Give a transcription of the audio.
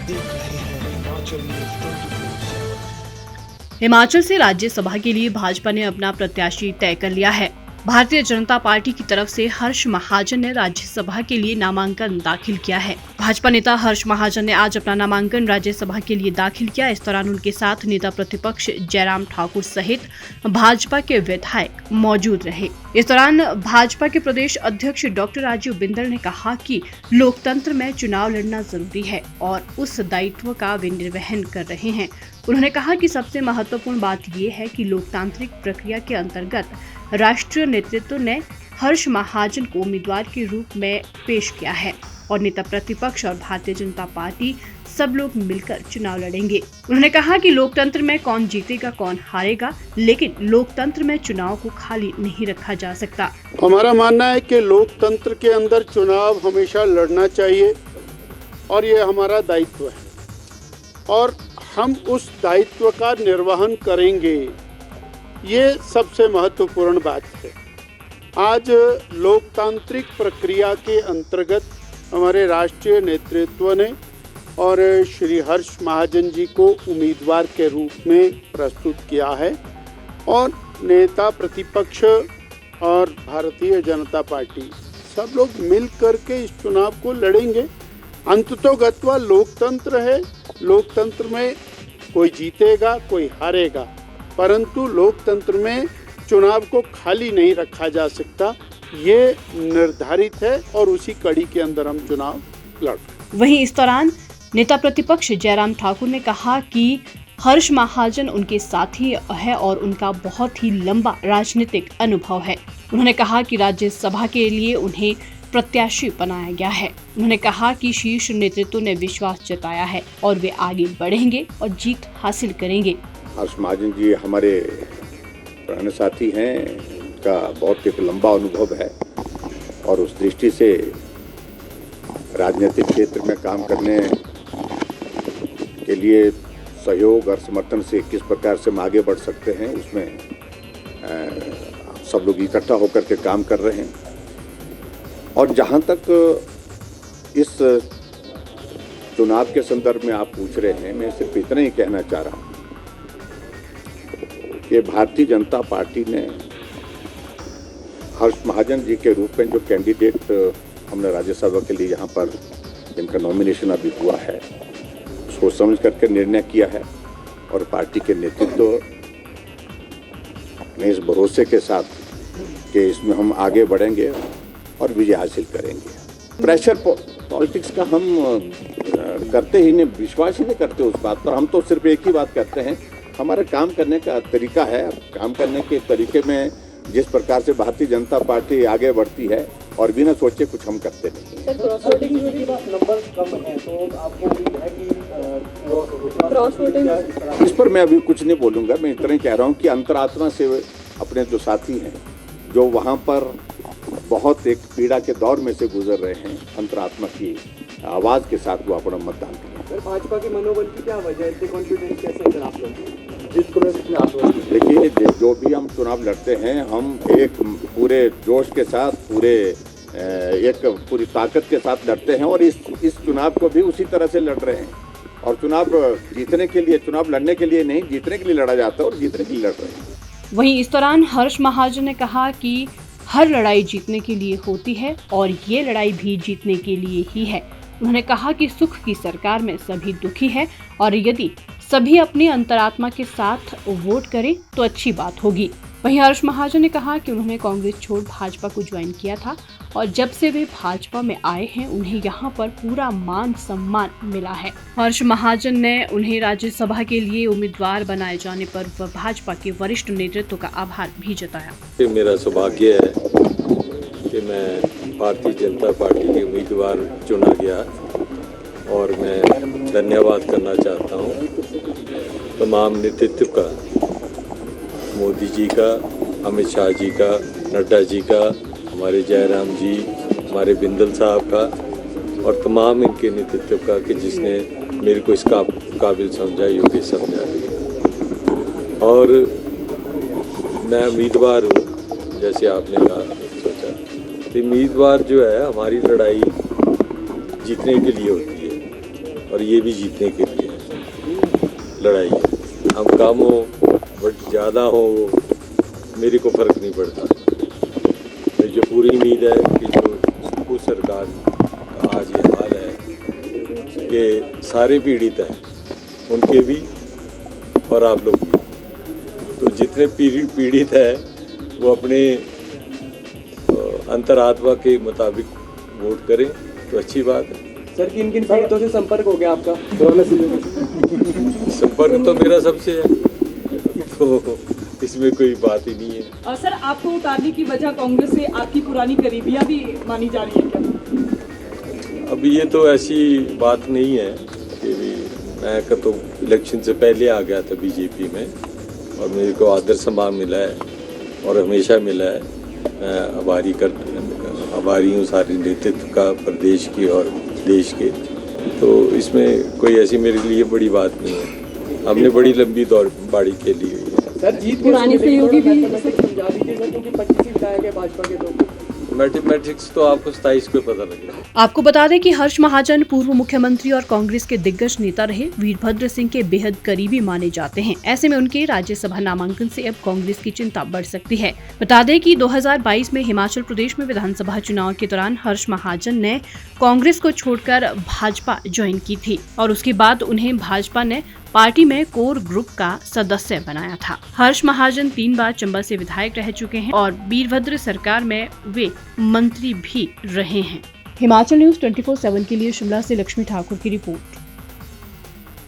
देख रहे हैं हिमाचल न्यूज़ 24/7। हिमाचल से राज्यसभा के लिए भाजपा ने अपना प्रत्याशी तय कर लिया है। भारतीय जनता पार्टी की तरफ से हर्ष महाजन ने राज्यसभा के लिए नामांकन दाखिल किया है। भाजपा नेता हर्ष महाजन ने आज अपना नामांकन राज्यसभा के लिए दाखिल किया। इस दौरान उनके साथ नेता प्रतिपक्ष जयराम ठाकुर सहित भाजपा के विधायक मौजूद रहे। इस दौरान भाजपा के प्रदेश अध्यक्ष डॉक्टर राजीव बिंदल ने कहा कि लोकतंत्र में चुनाव लड़ना जरूरी है और उस दायित्व का वे निर्वहन कर रहे हैं। उन्होंने कहा कि सबसे महत्वपूर्ण बात ये है कि लोकतांत्रिक प्रक्रिया के अंतर्गत राष्ट्रीय नेतृत्व ने हर्ष महाजन को उम्मीदवार के रूप में पेश किया है और नेता प्रतिपक्ष और भारतीय जनता पार्टी सब लोग मिलकर चुनाव लड़ेंगे। उन्होंने कहा कि लोकतंत्र में कौन जीतेगा कौन हारेगा, लेकिन लोकतंत्र में चुनाव को खाली नहीं रखा जा सकता। हमारा मानना है कि लोकतंत्र के अंदर चुनाव हमेशा लड़ना चाहिए और ये हमारा दायित्व है और हम उस दायित्व का निर्वहन करेंगे। ये सबसे महत्वपूर्ण बात है। आज लोकतांत्रिक प्रक्रिया के अंतर्गत हमारे राष्ट्रीय नेतृत्व ने और श्री हर्ष महाजन जी को उम्मीदवार के रूप में प्रस्तुत किया है और नेता प्रतिपक्ष और भारतीय जनता पार्टी सब लोग मिल करके इस चुनाव को लड़ेंगे। अंततोगत्वा लोकतंत्र है, लोकतंत्र में कोई जीतेगा कोई हारेगा, परंतु लोकतंत्र में चुनाव को खाली नहीं रखा जा सकता, ये निर्धारित है और उसी कड़ी के अंदर हम चुनाव लड़। वहीं इस दौरान नेता प्रतिपक्ष जयराम ठाकुर ने कहा कि हर्ष महाजन उनके साथी है और उनका बहुत ही लंबा राजनीतिक अनुभव है। उन्होंने कहा कि राज्यसभा के लिए उन्हें प्रत्याशी बनाया गया है। उन्होंने कहा कि शीर्ष नेतृत्व ने विश्वास जताया है और वे आगे बढ़ेंगे और जीत हासिल करेंगे। हर्ष महाजन जी हमारे पुराने साथी हैं, उनका बहुत एक लंबा अनुभव है और उस दृष्टि से राजनीतिक क्षेत्र में काम करने के लिए सहयोग और समर्थन से किस प्रकार से हम आगे बढ़ सकते हैं, उसमें सब लोग इकट्ठा होकर के काम कर रहे हैं। और जहाँ तक इस चुनाव के संदर्भ में आप पूछ रहे हैं, मैं सिर्फ इतना ही कहना चाह रहा हूँ कि भारतीय जनता पार्टी ने हर्ष महाजन जी के रूप में जो कैंडिडेट हमने राज्यसभा के लिए यहाँ पर जिनका नॉमिनेशन अभी हुआ है, सोच समझ करके निर्णय किया है और पार्टी के नेतृत्व ने इस भरोसे के साथ कि इसमें हम आगे बढ़ेंगे और विजय हासिल करेंगे। प्रेशर पॉलिटिक्स का हम करते ही नहीं, विश्वास ही नहीं करते उस बात पर। हम तो सिर्फ एक ही बात करते हैं, हमारा काम करने का तरीका है, काम करने के तरीके में जिस प्रकार से भारतीय जनता पार्टी आगे बढ़ती है और बिना सोचे कुछ हम करते नहीं। सर, क्रॉस वोटिंग के बाद नंबर कम है तो आपको उम्मीद है कि क्रॉस वोटिंग? इस पर मैं अभी कुछ नहीं बोलूँगा। मैं इतना ही कह रहा हूँ कि अंतरात्मा से अपने जो साथी हैं जो वहाँ पर बहुत एक पीड़ा के दौर में से गुजर रहे हैं, अंतरात्मा की आवाज़ के साथ वो अपना मतदान करें। सर, भाजपा के मनोबल की क्या वजह है, इतने कॉन्फिडेंस कैसे हैं आप लोग? देखिए, जो भी हम चुनाव लड़ते हैं हम एक पूरे जोश के साथ, पूरी ताकत के साथ लड़ते हैं और इस चुनाव को भी उसी तरह से लड़ रहे हैं। और चुनाव जीतने के लिए, चुनाव लड़ने के लिए नहीं, जीतने के लिए लड़ा जाता है और जीतने के लिए लड़ रहे हैं। वहीं इस दौरान हर्ष महाजन ने कहा कि हर लड़ाई जीतने के लिए होती है और ये लड़ाई भी जीतने के लिए ही है। उन्होंने कहा कि सुख की सरकार में सभी दुखी है और यदि सभी अपनी अंतरात्मा के साथ वोट करें तो अच्छी बात होगी। वहीं हर्ष महाजन ने कहा कि उन्होंने कांग्रेस छोड़ भाजपा को ज्वाइन किया था और जब से वे भाजपा में आए हैं उन्हें यहाँ पर पूरा मान सम्मान मिला है। हर्ष महाजन ने उन्हें राज्यसभा के लिए उम्मीदवार बनाए जाने पर भाजपा के वरिष्ठ नेतृत्व का आभार भी जताया। मेरा सौभाग्य है कि मैं भारतीय जनता पार्टी के उम्मीदवार चुना गया और मैं धन्यवाद करना चाहता हूँ तमाम नेतृत्व का, मोदी जी का, अमित शाह जी का, नड्डा जी का, हमारे जयराम जी, हमारे बिंदल साहब का और तमाम इनके नेतृत्व का कि जिसने मेरे को इसका काबिल समझा, योग्य समझा। और मैं उम्मीदवार हूँ, जैसे आपने कहा सोचा, तो उम्मीदवार जो है हमारी लड़ाई जीतने के लिए होती है और ये भी जीतने के लिए लड़ाई है। हम कम हो बट ज़्यादा हो मेरे को फ़र्क नहीं पड़ता। मेरी जो पूरी उम्मीद है कि जो उस सरकार का आज ये हाल है कि सारे पीड़ित हैं, उनके भी और आप लोग भी। तो जितने पीड़ित हैं वो अपने अंतरात्मा के मुताबिक वोट करें तो अच्छी बात है। सर किन किन पीड़ितों से संपर्क हो गया आपका? संपर्क तो मेरा सबसे है, तो इसमें कोई बात ही नहीं है। और सर आपको उतारने की वजह कांग्रेस से आपकी पुरानी करीबियां भी मानी जा रही है क्या? अभी ये तो ऐसी बात नहीं है कि मैं तो इलेक्शन से पहले आ गया था बीजेपी में और मेरे को आदर सम्मान मिला है और हमेशा मिला है। मैं आभारी हूँ सारे नेतृत्व का, प्रदेश की और देश के। तो इसमें कोई ऐसी मेरे लिए बड़ी बात नहीं है। हमने बड़ी लंबी दौड़ खेली हुई है। सर जीत पुराने सहयोगी भी समझा दीजिए सर, क्योंकि 25 ही विधायक है भाजपा के तो। मैथमेटिक्स तो आपको 27 को पता लगेगा। आपको बता दें कि हर्ष महाजन पूर्व मुख्यमंत्री और कांग्रेस के दिग्गज नेता रहे वीरभद्र सिंह के बेहद करीबी माने जाते हैं। ऐसे में उनके राज्यसभा नामांकन से अब कांग्रेस की चिंता बढ़ सकती है। बता दें कि 2022 में हिमाचल प्रदेश में विधानसभा चुनाव के दौरान हर्ष महाजन ने कांग्रेस को छोड़कर भाजपा ज्वाइन की थी और उसके बाद उन्हें भाजपा ने पार्टी में कोर ग्रुप का सदस्य बनाया था। हर्ष महाजन 3 बार चंबा से विधायक रह चुके हैं और वीरभद्र सरकार में वे मंत्री भी रहे हैं। हिमाचल न्यूज़ 24/7 के लिए शिमला से लक्ष्मी ठाकुर की रिपोर्ट।